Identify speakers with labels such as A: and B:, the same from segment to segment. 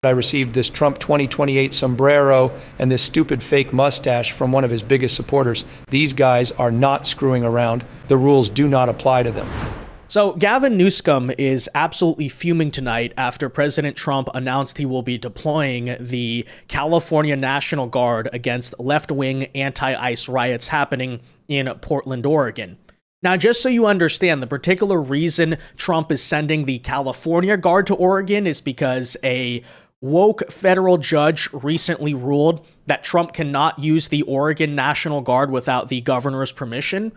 A: I received this Trump 2028 sombrero and this stupid fake mustache from one of his biggest supporters. These guys are not screwing around. The rules do not apply to them.
B: So Gavin Newsom is absolutely fuming tonight after President Trump announced he will be deploying the California National Guard against left-wing anti-ICE riots happening in Portland, Oregon. Now, just so you understand, the particular reason Trump is sending the California Guard to Oregon is because a woke federal judge recently ruled that Trump cannot use the Oregon National Guard without the governor's permission.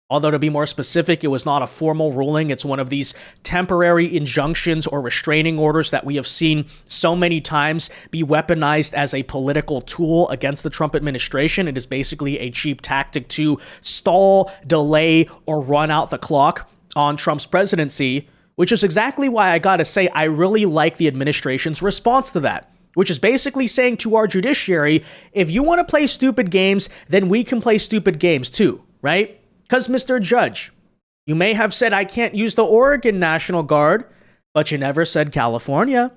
B: Although, to be more specific, it was not a formal ruling. It's one of these temporary injunctions or restraining orders that we have seen so many times be weaponized as a political tool against the Trump administration. It is basically a cheap tactic to stall, delay, or run out the clock on Trump's presidency, which is exactly why I gotta say I really like the administration's response to that, which is basically saying to our judiciary, if you want to play stupid games, then we can play stupid games too, right? Because, Mr. Judge, you may have said I can't use the Oregon National Guard, but you never said California.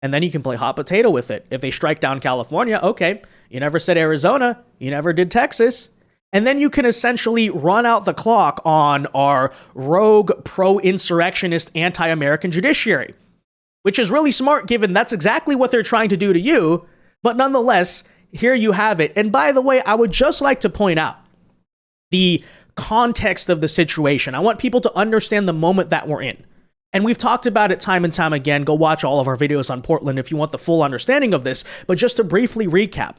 B: And then you can play hot potato with it. If they strike down California, okay. You never said Arizona. You never did Texas. And then you can essentially run out the clock on our rogue, pro-insurrectionist, anti-American judiciary, which is really smart given that's exactly what they're trying to do to you. But nonetheless, here you have it. And by the way, I would just like to point out the context of the situation. I want people to understand the moment that we're in. And we've talked about it time and time again. Go watch all of our videos on Portland if you want the full understanding of this. But just to briefly recap,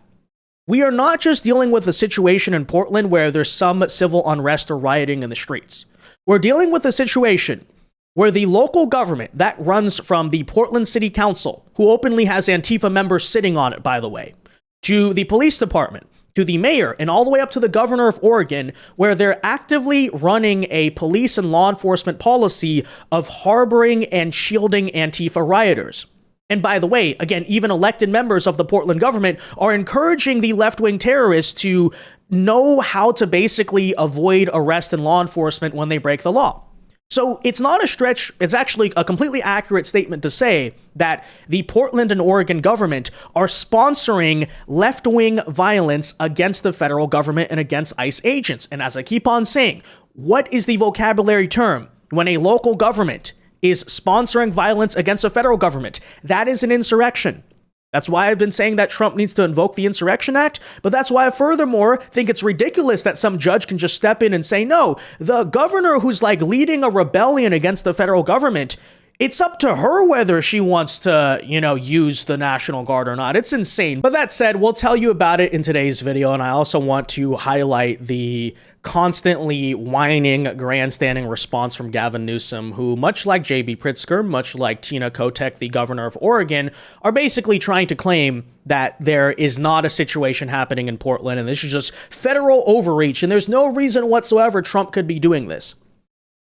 B: we are not just dealing with a situation in Portland where there's some civil unrest or rioting in the streets. We're dealing with a situation where the local government that runs from the Portland City Council, who openly has Antifa members sitting on it, by the way, to the police department, to the mayor, and all the way up to the governor of Oregon, where they're actively running a police and law enforcement policy of harboring and shielding Antifa rioters. And by the way, again, even elected members of the Portland government are encouraging the left-wing terrorists to know how to basically avoid arrest and law enforcement when they break the law. So it's not a stretch, it's actually a completely accurate statement to say that the Portland and Oregon government are sponsoring left-wing violence against the federal government and against ICE agents. And as I keep on saying, what is the vocabulary term when a local government is sponsoring violence against the federal government? That is an insurrection. That's why I've been saying that Trump needs to invoke the Insurrection Act, but that's why I furthermore think it's ridiculous that some judge can just step in and say, no, the governor who's like leading a rebellion against the federal government, it's up to her whether she wants to, use the National Guard or not. It's insane. But that said, we'll tell you about it in today's video, and I also want to highlight the constantly whining, grandstanding response from Gavin Newsom, who, much like J.B. Pritzker, much like Tina Kotek, the governor of Oregon, are basically trying to claim that there is not a situation happening in Portland, and this is just federal overreach, and there's no reason whatsoever Trump could be doing this.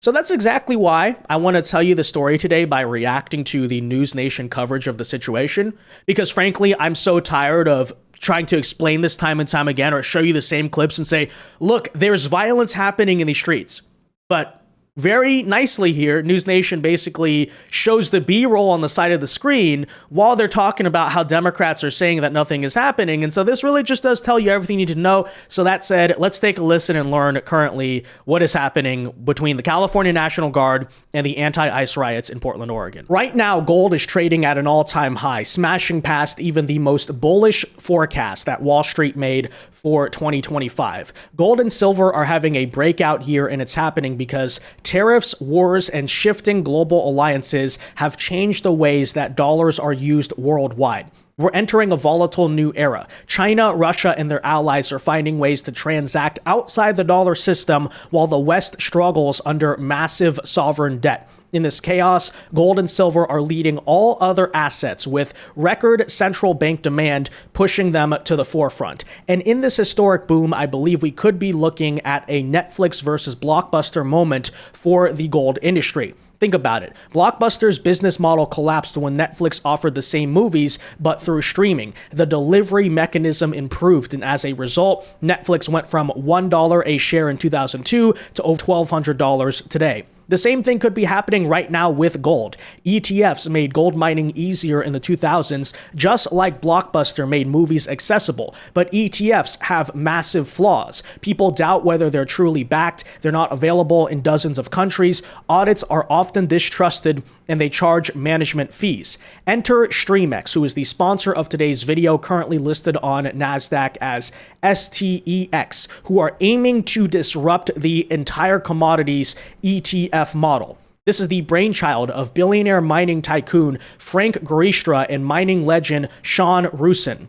B: So that's exactly why I want to tell you the story today by reacting to the News Nation coverage of the situation, because frankly, I'm so tired of trying to explain this time and time again or show you the same clips and say, look, there's violence happening in these streets. But very nicely here, News Nation basically shows the B-roll on the side of the screen while they're talking about how Democrats are saying that nothing is happening. And so this really just does tell you everything you need to know. So that said, let's take a listen and learn currently what is happening between the California National Guard and the anti-ICE riots in Portland, Oregon. Right now, gold is trading at an all-time high, smashing past even the most bullish forecast that Wall Street made for 2025. Gold and silver are having a breakout year, and it's happening because tariffs, wars, and shifting global alliances have changed the ways that dollars are used worldwide. We're entering a volatile new era. China, Russia, and their allies are finding ways to transact outside the dollar system while the West struggles under massive sovereign debt. In this chaos, gold and silver are leading all other assets, with record central bank demand pushing them to the forefront. And in this historic boom, I believe we could be looking at a Netflix versus Blockbuster moment for the gold industry. Think about it. Blockbuster's business model collapsed when Netflix offered the same movies, but through streaming. The delivery mechanism improved, and as a result, Netflix went from $1 a share in 2002 to over $1,200 today. The same thing could be happening right now with gold. ETFs made gold mining easier in the 2000s, just like Blockbuster made movies accessible. But ETFs have massive flaws. People doubt whether they're truly backed. They're not available in dozens of countries. Audits are often distrusted, and they charge management fees. Enter StreamX, who is the sponsor of today's video, currently listed on NASDAQ as STEX, who are aiming to disrupt the entire commodities ETF model. This is the brainchild of billionaire mining tycoon Frank Gristra and mining legend Sean Rusin.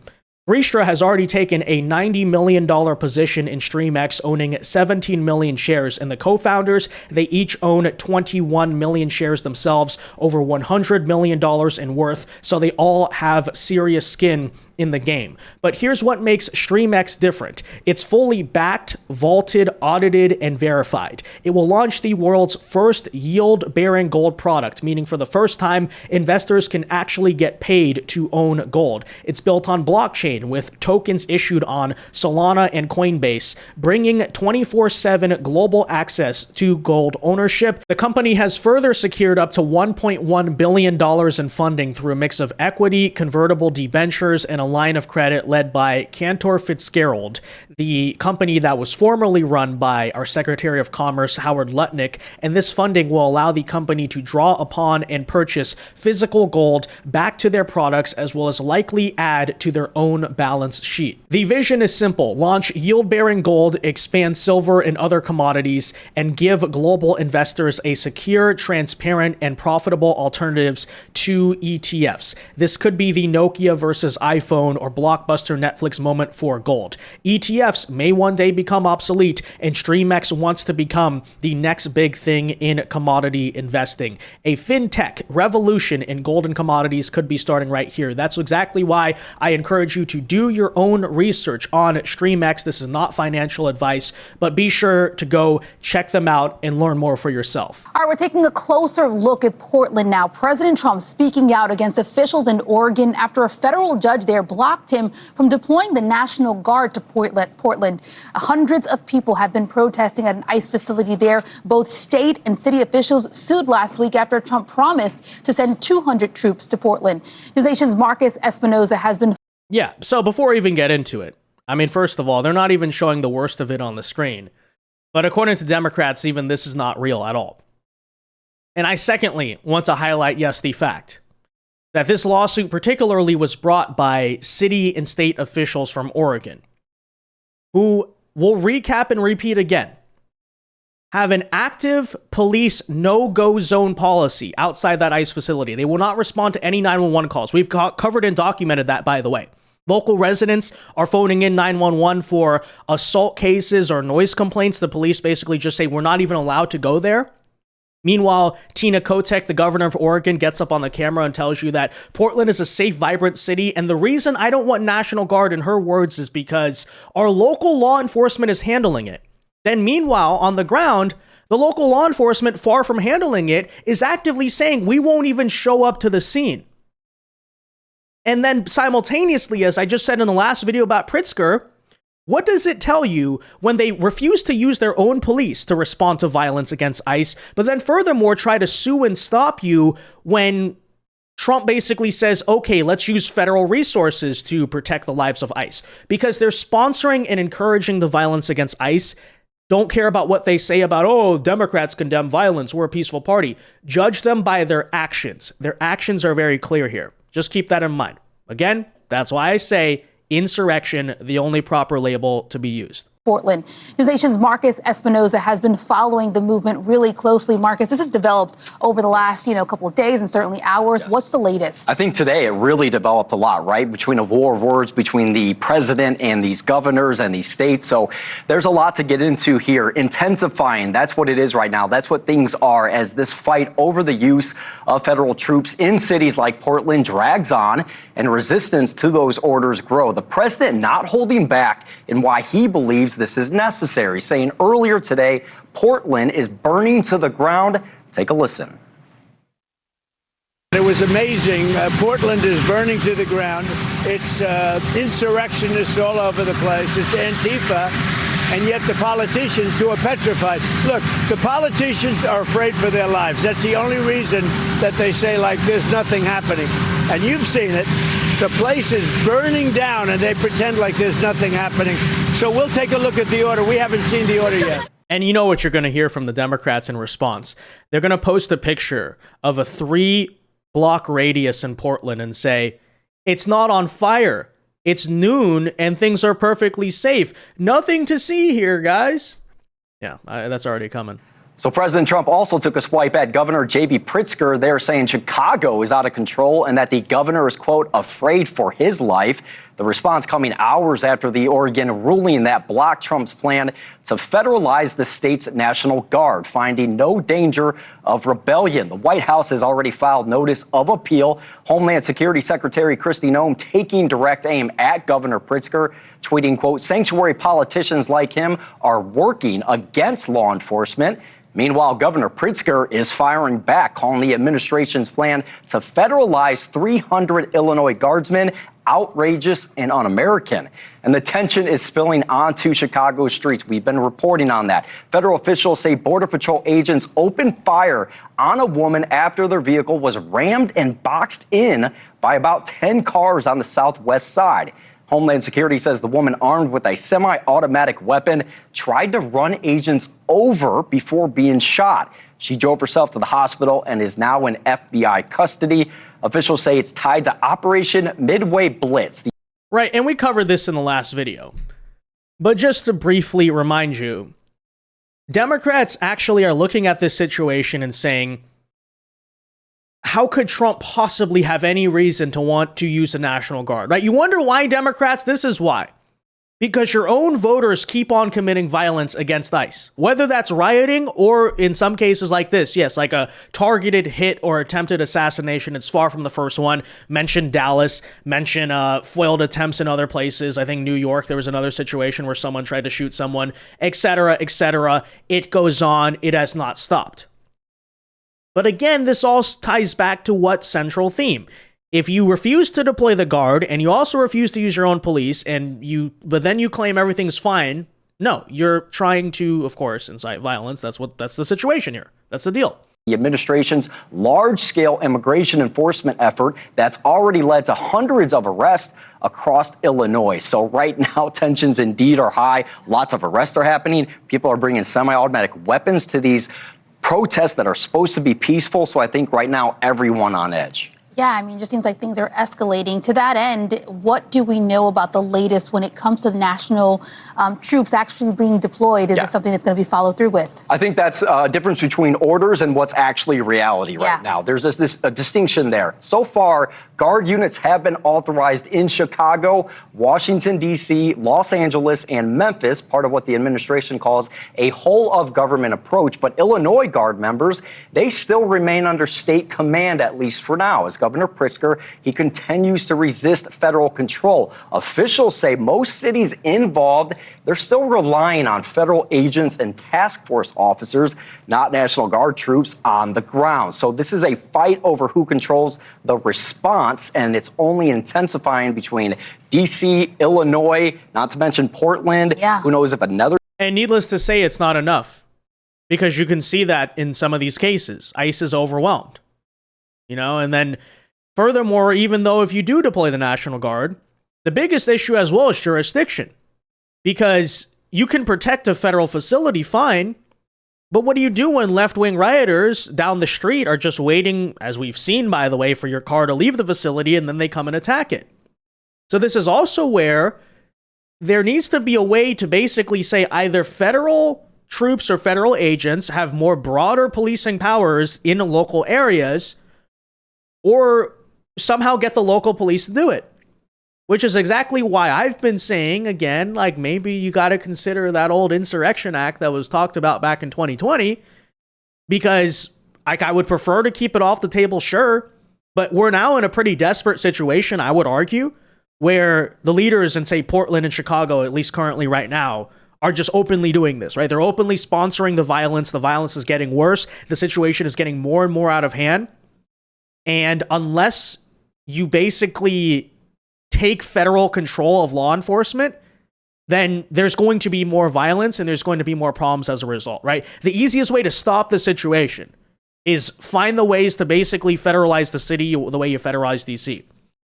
B: Gristra has already taken a $90 million position in StreamX, owning 17 million shares, and the co-founders, they each own 21 million shares themselves, over $100 million in worth, so they all have serious skin in the game. But here's what makes StreamX different. It's fully backed, vaulted, audited, and verified. It will launch the world's first yield-bearing gold product, meaning for the first time, investors can actually get paid to own gold. It's built on blockchain with tokens issued on Solana and Coinbase, bringing 24/7 global access to gold ownership. The company has further secured up to $1.1 billion in funding through a mix of equity, convertible debentures, and a line of credit led by Cantor Fitzgerald, the company that was formerly run by our Secretary of Commerce, Howard Lutnick, and this funding will allow the company to draw upon and purchase physical gold back to their products, as well as likely add to their own balance sheet. The vision is simple: launch yield-bearing gold, expand silver and other commodities, and give global investors a secure, transparent, and profitable alternatives to ETFs. This could be the Nokia versus iPhone or Blockbuster Netflix moment for gold. ETFs may one day become obsolete, and StreamX wants to become the next big thing in commodity investing. A fintech revolution in gold and commodities could be starting right here. That's exactly why I encourage you to do your own research on StreamX. This is not financial advice, but be sure to go check them out and learn more for yourself.
C: All right, we're taking a closer look at Portland now. President Trump speaking out against officials in Oregon after a federal judge there blocked him from deploying the National Guard to Portland. Hundreds of people have been protesting at an ICE facility there. Both state and city officials sued last week after Trump promised to send 200 troops to Portland. NewsNation's Marcus Espinoza has been...
B: Yeah, so before we even get into it, I mean, first of all, they're not even showing the worst of it on the screen. But according to Democrats, even this is not real at all. And I secondly want to highlight, yes, the fact that this lawsuit particularly was brought by city and state officials from Oregon, who, will recap and repeat again, have an active police no-go zone policy outside that ICE facility. They will not respond to any 911 calls. We've covered and documented that, by the way. Local residents are phoning in 911 for assault cases or noise complaints. The police basically just say, we're not even allowed to go there. Meanwhile, Tina Kotek, the governor of Oregon, gets up on the camera and tells you that Portland is a safe, vibrant city. And the reason I don't want National Guard, in her words, is because our local law enforcement is handling it. Then meanwhile, on the ground, the local law enforcement, far from handling it, is actively saying we won't even show up to the scene. And then simultaneously, as I just said in the last video about Pritzker, what does it tell you when they refuse to use their own police to respond to violence against ICE, but then furthermore try to sue and stop you when Trump basically says, okay, let's use federal resources to protect the lives of ICE? Because they're sponsoring and encouraging the violence against ICE. Don't care about what they say about, oh, Democrats condemn violence, we're a peaceful party. Judge them by their actions. Their actions are very clear here. Just keep that in mind. Again, that's why I say insurrection, the only proper label to be used.
C: Portland. NewsNation's Marcus Espinoza has been following the movement really closely. Marcus, this has developed over the last, couple of days and certainly hours. Yes. What's the latest?
D: I think today it really developed a lot, right? Between a war of words between the president and these governors and these states. So there's a lot to get into here. Intensifying, that's what it is right now. That's what things are as this fight over the use of federal troops in cities like Portland drags on and resistance to those orders grow. The president not holding back in why he believes this is necessary, saying earlier today, Portland is burning to the ground. Take a listen.
E: It was amazing. Portland is burning to the ground. It's insurrectionists all over the place. It's ANTIFA. and yet the politicians who are petrified. Look, the politicians are afraid for their lives. That's the only reason that they say, like, there's nothing happening. And you've seen it. The place is burning down, and they pretend like there's nothing happening. So we'll take a look at the order. We haven't seen the order yet.
B: And you know what you're going to hear from the Democrats in response. They're going to post a picture of a 3-block radius in Portland and say, it's not on fire. It's noon and things are perfectly safe. Nothing to see here, guys. Yeah, that's already coming.
D: So President Trump also took a swipe at Governor J.B. Pritzker. They're saying Chicago is out of control and that the governor is, quote, afraid for his life. The response coming hours after the Oregon ruling that blocked Trump's plan to federalize the state's National Guard, finding no danger of rebellion. The White House has already filed notice of appeal. Homeland Security Secretary Kristi Noem taking direct aim at Governor Pritzker, tweeting, quote, sanctuary politicians like him are working against law enforcement. Meanwhile, Governor Pritzker is firing back, calling the administration's plan to federalize 300 Illinois guardsmen outrageous and un-American. And the tension is spilling onto Chicago's streets. We've been reporting on that. Federal officials say Border Patrol agents opened fire on a woman after their vehicle was rammed and boxed in by about 10 cars on the southwest side. Homeland Security says the woman, armed with a semi-automatic weapon, tried to run agents over before being shot. She drove herself to the hospital and is now in FBI custody. Officials say it's tied to Operation Midway Blitz.
B: Right, and we covered this in the last video. But just to briefly remind you, Democrats actually are looking at this situation and saying, how could Trump possibly have any reason to want to use the National Guard, right? You wonder why, Democrats? This is why. Because your own voters keep on committing violence against ICE, whether that's rioting or in some cases like this, yes, like a targeted hit or attempted assassination. It's far from the first one. Mention Dallas, mention foiled attempts in other places. I think New York, there was another situation where someone tried to shoot someone, etc., etc. It goes on. It has not stopped. But again, this all ties back to what central theme? If you refuse to deploy the Guard and you also refuse to use your own police but then you claim everything's fine, no, you're trying to, of course, incite violence. That's the situation here. That's the deal.
D: The administration's large-scale immigration enforcement effort that's already led to hundreds of arrests across Illinois. So right now, tensions indeed are high. Lots of arrests are happening. People are bringing semi-automatic weapons to these protests that are supposed to be peaceful. So I think right now, everyone on edge.
C: Yeah, I mean, it just seems like things are escalating. To that end, what do we know about the latest when it comes to the national troops actually being deployed? Is this something that's going to be followed through with?
D: I think that's a difference between orders and what's actually reality right now. There's this distinction there. So far, Guard units have been authorized in Chicago, Washington, D.C., Los Angeles, and Memphis, part of what the administration calls a whole-of-government approach. But Illinois Guard members, they still remain under state command, at least for now. As Governor Pritzker, he continues to resist federal control. Officials say most cities involved, they're still relying on federal agents and task force officers, not National Guard troops on the ground. So this is a fight over who controls the response, and it's only intensifying between D.C., Illinois, not to mention Portland. Who knows if another...
B: And needless to say, it's not enough, because you can see that in some of these cases. ICE is overwhelmed. You know, and then furthermore, even though if you do deploy the National Guard, the biggest issue as well is jurisdiction. Because you can protect a federal facility fine, but what do you do when left-wing rioters down the street are just waiting, as we've seen, by the way, for your car to leave the facility and then they come and attack it? So this is also where there needs to be a way to basically say either federal troops or federal agents have more broader policing powers in local areas, or somehow get the local police to do it. Which is exactly why I've been saying, again, like maybe you got to consider that old Insurrection Act that was talked about back in 2020, because like I would prefer to keep it off the table, sure, but we're now in a pretty desperate situation, I would argue, where the leaders in, say, Portland and Chicago, at least currently right now, are just openly doing this, right? They're openly sponsoring the violence. The violence is getting worse. The situation is getting more and more out of hand. And unless you basically take federal control of law enforcement, then there's going to be more violence and there's going to be more problems as a result, right? The easiest way to stop the situation is find the ways to basically federalize the city the way you federalize DC,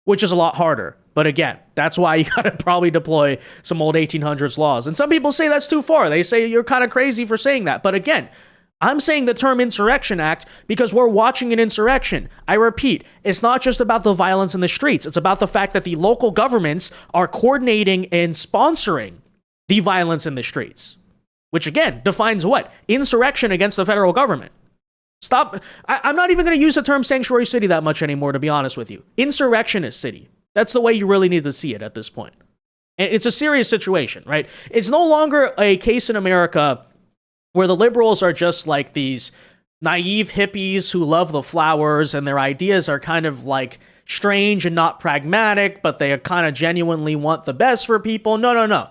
B: which is a lot harder. But again, that's why you got to probably deploy some old 1800s laws. And some people say that's too far. They say you're kind of crazy for saying that. But again, I'm saying the term Insurrection Act because we're watching an insurrection. I repeat, it's not just about the violence in the streets. It's about the fact that the local governments are coordinating and sponsoring the violence in the streets, which again defines what? Insurrection against the federal government. Stop. I'm not even going to use the term sanctuary city that much anymore, to be honest with you. Insurrectionist city. That's the way you really need to see it at this point. And it's a serious situation, right? It's no longer a case in America where the liberals are just like these naive hippies who love the flowers and their ideas are kind of like strange and not pragmatic, but they kind of genuinely want the best for people. No.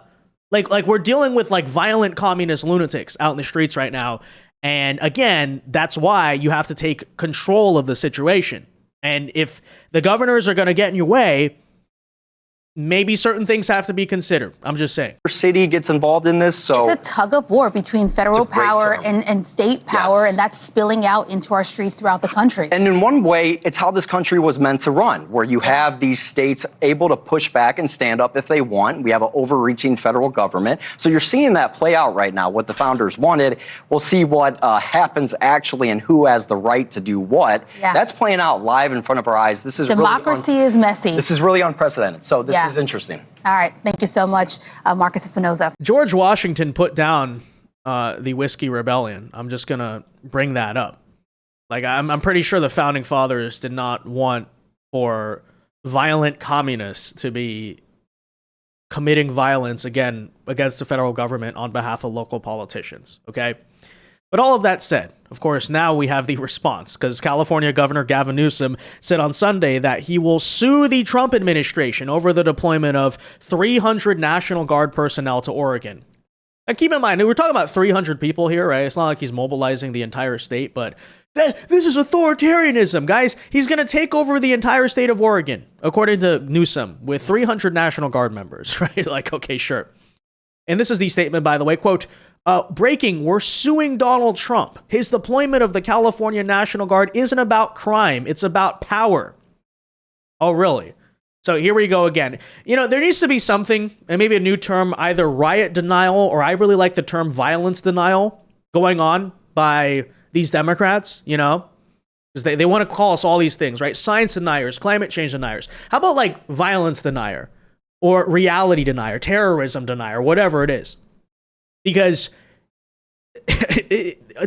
B: Like we're dealing with like violent communist lunatics out in the streets right now. And again, that's why you have to take control of the situation. And if the governors are going to get in your way, maybe certain things have to be considered. I'm just saying.
D: Your city gets involved in this, so
C: it's a tug of war between federal power and state power, and that's spilling out into our streets throughout the country.
D: And in one way, it's how this country was meant to run, where you have these states able to push back and stand up if they want. We have an overreaching federal government. So you're seeing that play out right now, what the founders wanted. We'll see what happens actually and who has the right to do what. Yeah. That's playing out live in front of our eyes. This is
C: democracy is messy.
D: This is really unprecedented. So this is interesting.
C: All right. Thank you so much, Marcus Espinoza.
B: George Washington put down the Whiskey Rebellion. I'm just going to bring that up. Like, I'm pretty sure the founding fathers did not want for violent communists to be committing violence again against the federal government on behalf of local politicians. Okay. But all of that said, of course, now we have the response because California Governor Gavin Newsom said on Sunday that he will sue the Trump administration over the deployment of 300 National Guard personnel to Oregon. And keep in mind, we're talking about 300 people here, right? It's not like he's mobilizing the entire state, but this is authoritarianism, guys. He's going to take over the entire state of Oregon, according to Newsom, with 300 National Guard members, right? Like, okay, sure. And this is the statement, by the way, quote, breaking, we're suing Donald Trump. His deployment of the California National Guard isn't about crime. It's about power. Oh, really? So here we go again. You know, there needs to be something, and maybe a new term, either riot denial, or I really like the term violence denial going on by these Democrats, you know? Because they want to call us all these things, right? Science deniers, climate change deniers. How about like violence denier? Or reality denier, terrorism denier, whatever it is. Because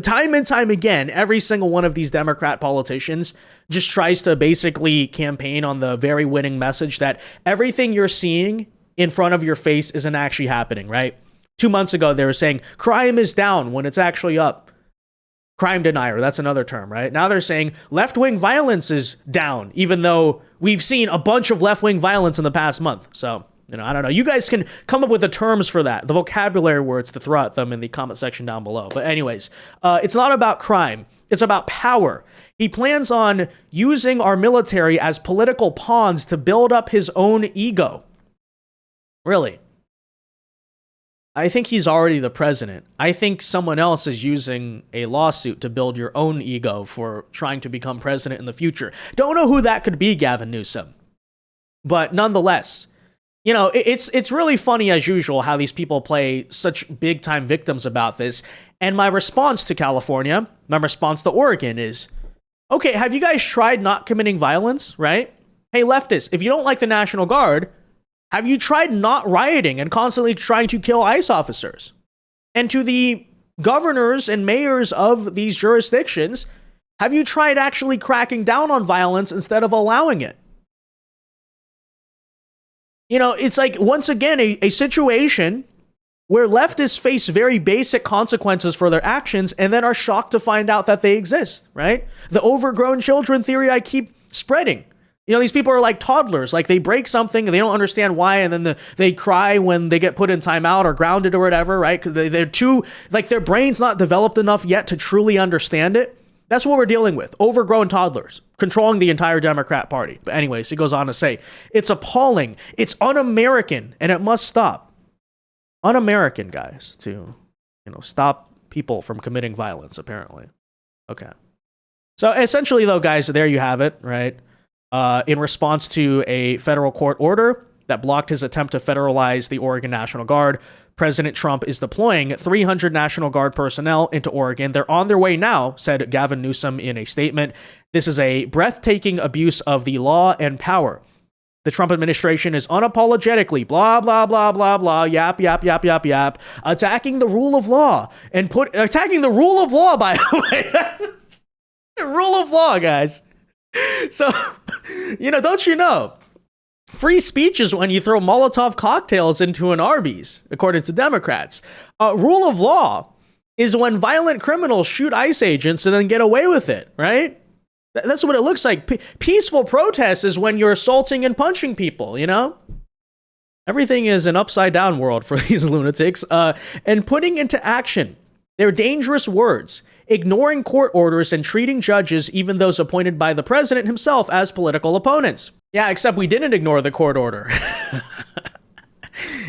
B: time and time again, every single one of these Democrat politicians just tries to basically campaign on the very winning message that everything you're seeing in front of your face isn't actually happening, right? 2 months ago, they were saying crime is down when it's actually up. Crime denier, that's another term, right? Now they're saying left-wing violence is down, even though we've seen a bunch of left-wing violence in the past month. So, you know, I don't know. You guys can come up with the terms for that, the vocabulary words to throw at them in the comment section down below. But anyways, it's not about crime. It's about power. He plans on using our military as political pawns to build up his own ego. Really? I think he's already the president. I think someone else is using a lawsuit to build your own ego for trying to become president in the future. Don't know who that could be, Gavin Newsom. But nonetheless, you know, it's really funny as usual how these people play such big time victims about this. And my response to California, my response to Oregon is, okay, have you guys tried not committing violence, right? Hey, leftists, if you don't like the National Guard, have you tried not rioting and constantly trying to kill ICE officers? And to the governors and mayors of these jurisdictions, have you tried actually cracking down on violence instead of allowing it? You know, it's like, once again, a situation where leftists face very basic consequences for their actions and then are shocked to find out that they exist, right? The overgrown children theory I keep spreading. You know, these people are like toddlers. Like, they break something and they don't understand why, and then they cry when they get put in timeout or grounded or whatever, right? Because they're too, like, their brain's not developed enough yet to truly understand it. That's what we're dealing with. Overgrown toddlers controlling the entire Democrat Party. But anyways, he goes on to say, it's appalling, it's un-American, and it must stop. un-American, guys, to, stop people from committing violence, apparently. Okay. So essentially, though, guys, there you have it, right? In response to a federal court order that blocked his attempt to federalize the Oregon National Guard, President Trump is deploying 300 National Guard personnel into Oregon. They're on their way now, said Gavin Newsom in a statement. This is a breathtaking abuse of the law and power. The Trump administration is unapologetically blah, blah, blah, blah, blah, yap, yap, yap, yap, yap, attacking the rule of law and attacking the rule of law, by the way. The rule of law, guys. So, don't you know? Free speech is when you throw Molotov cocktails into an Arby's, according to Democrats. Rule of law is when violent criminals shoot ICE agents and then get away with it, right? That's what it looks like. Peaceful protest is when you're assaulting and punching people, Everything is an upside-down world for these lunatics. And putting into action their dangerous words, ignoring court orders and treating judges, even those appointed by the president himself, as political opponents. Yeah, except we didn't ignore the court order.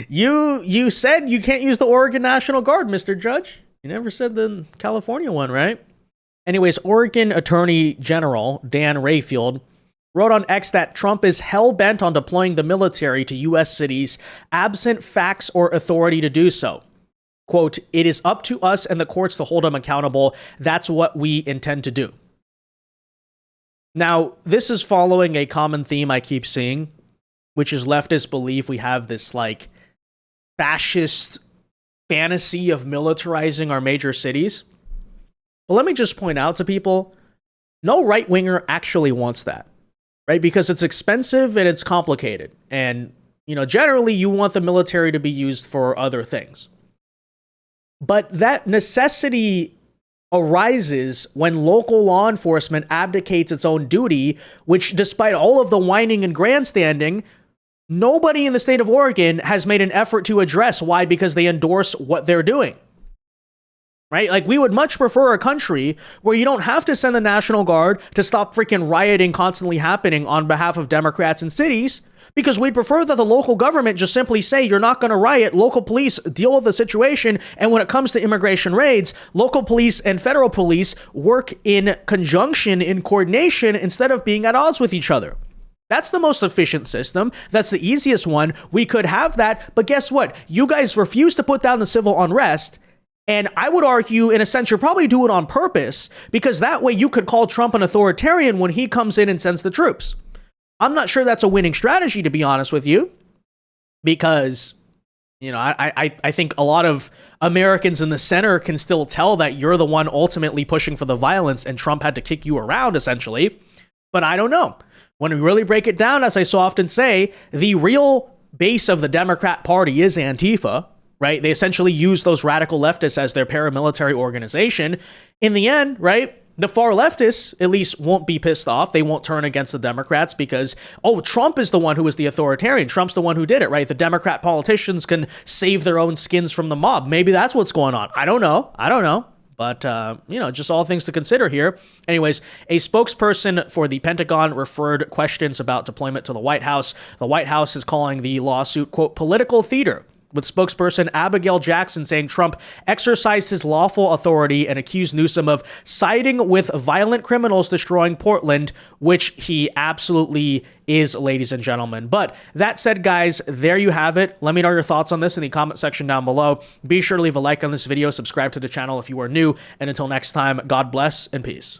B: You said you can't use the Oregon National Guard, Mr. Judge. You never said the California one, right? Anyways, Oregon Attorney General Dan Rayfield wrote on X that Trump is hell-bent on deploying the military to U.S. cities absent facts or authority to do so. Quote, "It is up to us and the courts to hold him accountable. That's what we intend to do." Now, this is following a common theme I keep seeing, which is leftist belief we have this, fascist fantasy of militarizing our major cities. But let me just point out to people, no right-winger actually wants that, right? Because it's expensive and it's complicated. And, generally you want the military to be used for other things. But that necessity arises when local law enforcement abdicates its own duty, which, despite all of the whining and grandstanding, nobody in the state of Oregon has made an effort to address. Why? Because they endorse what they're doing. Right? We would much prefer a country where you don't have to send the National Guard to stop freaking rioting constantly happening on behalf of Democrats in cities, because we'd prefer that the local government just simply say, you're not going to riot, local police deal with the situation, and when it comes to immigration raids, local police and federal police work in conjunction, in coordination, instead of being at odds with each other. That's the most efficient system. That's the easiest one. We could have that, but guess what? You guys refuse to put down the civil unrest. And I would argue, in a sense, you're probably doing it on purpose, because that way you could call Trump an authoritarian when he comes in and sends the troops. I'm not sure that's a winning strategy, to be honest with you, because, I think a lot of Americans in the center can still tell that you're the one ultimately pushing for the violence and Trump had to kick you around, essentially. But I don't know. When we really break it down, as I so often say, the real base of the Democrat Party is Antifa. Right? They essentially use those radical leftists as their paramilitary organization. In the end, right, the far leftists at least won't be pissed off. They won't turn against the Democrats because, Trump is the one who is the authoritarian. Trump's the one who did it, right? The Democrat politicians can save their own skins from the mob. Maybe that's what's going on. I don't know. But, just all things to consider here. Anyways, a spokesperson for the Pentagon referred questions about deployment to the White House. The White House is calling the lawsuit, quote, political theater, with spokesperson Abigail Jackson saying Trump exercised his lawful authority and accused Newsom of siding with violent criminals destroying Portland, which he absolutely is, ladies and gentlemen. But that said, guys, there you have it. Let me know your thoughts on this in the comment section down below. Be sure to leave a like on this video, subscribe to the channel if you are new, and until next time, God bless and peace.